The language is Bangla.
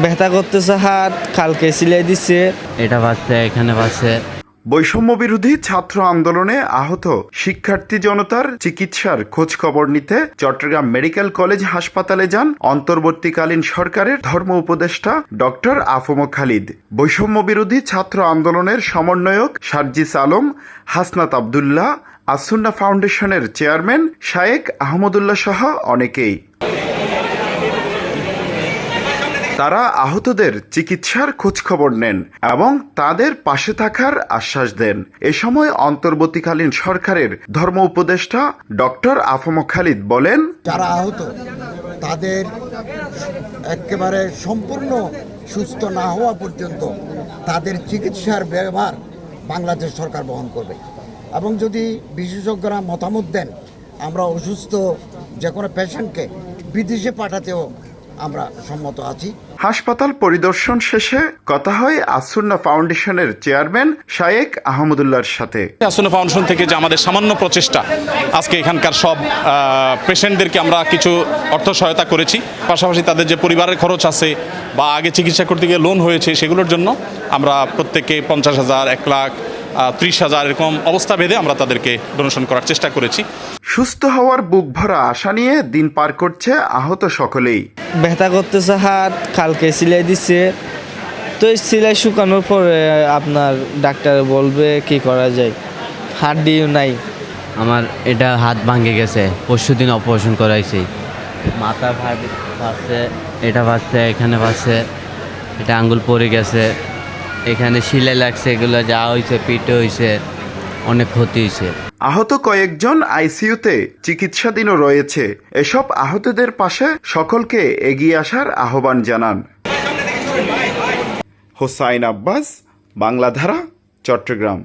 ব্যথা করতেছে হাত, কালকে সিলাই দিচ্ছে। এটা বাজছে, এখানে বাজছে। বৈষম্য বিরোধী ছাত্র আন্দোলনে আহত শিক্ষার্থী জনতার চিকিৎসার খোঁজ খবর নিতে চট্টগ্রাম মেডিকেল কলেজ হাসপাতালে যান অন্তর্বর্তীকালীন সরকারের ধর্ম উপদেষ্টা ডক্টর আফম খালিদ। বৈষম্য বিরোধী ছাত্র আন্দোলনের সমন্বয়ক সার্জিস আলম, হাসনাত আবদুল্লাহ, আসুন্না ফাউন্ডেশনের চেয়ারম্যান শায়েক আহমদুল্লাহ সহ অনেকেই। তারা আহতদের চিকিৎসার খোঁজখবর নেন এবং তাদের পাশে থাকার আশ্বাস দেন। এ সময় অন্তর্বর্তীকালীন সরকারের ধর্ম উপদেষ্টা ডক্টর আফম খালিদ বলেন, যারা আহত তাদের একেবারে সম্পূর্ণ সুস্থ না হওয়া পর্যন্ত তাদের চিকিৎসার ব্যবহার বাংলাদেশ সরকার বহন করবে এবং যদি বিশেষজ্ঞরা মতামত দেন, আমরা অসুস্থ যে কোনো পেশেন্টকে বিদেশে পাঠাতেও আমরা সম্মত আছি। হাসপাতাল পরিদর্শন শেষে কথা হয় আসুন্না ফাউন্ডেশনের চেয়ারম্যান শায়েক আহমদুল্লাহর সাথে। আসুন্না ফাউন্ডেশন থেকে যে আমাদের সামান্য প্রচেষ্টা, আজকে এখানকার সব পেশেন্টদেরকে আমরা কিছু অর্থ সহায়তা করেছি। পাশাপাশি তাদের যে পরিবারের খরচ আছে বা আগে চিকিৎসা করতে গিয়ে লোন হয়েছে, সেগুলোর জন্য আমরা প্রত্যেককে 50,000, 1,00,000, 30,000 এরকম অবস্থা ভেদে আমরা তাদেরকে ডোনেশন করার চেষ্টা করেছি। সুস্থ হওয়ার বুক ভরা আশা নিয়ে দিন পার করছে আহত সকলেই। ব্যথা করতেছে হাত, কালকে সিলাই দিচ্ছে। তো এই সিলাই শুকানোর পরে আপনার ডাক্তার বলবে কি করা যায়। হাড্ডিও নাই। আমার এটা হাত ভাঙে গেছে, পরশুদিন অপারেশন করাইছি। মাথা বাজছে, এটা বাজছে, এখানে বাজছে, এটা আঙ্গুল পড়ে গেছে, এখানে সিলাই লাগছে, এগুলো যা হয়েছে, পিঠে হয়েছে, অনেক ক্ষতি হয়েছে। আহত কয়েকজন আইসিইউতে চিকিৎসাধীনও রয়েছে। এসব আহতদের পাশে সকলকে এগিয়ে আসার আহ্বান জানান। হোসাইন আব্বাস, বাংলাধারা, চট্টগ্রাম।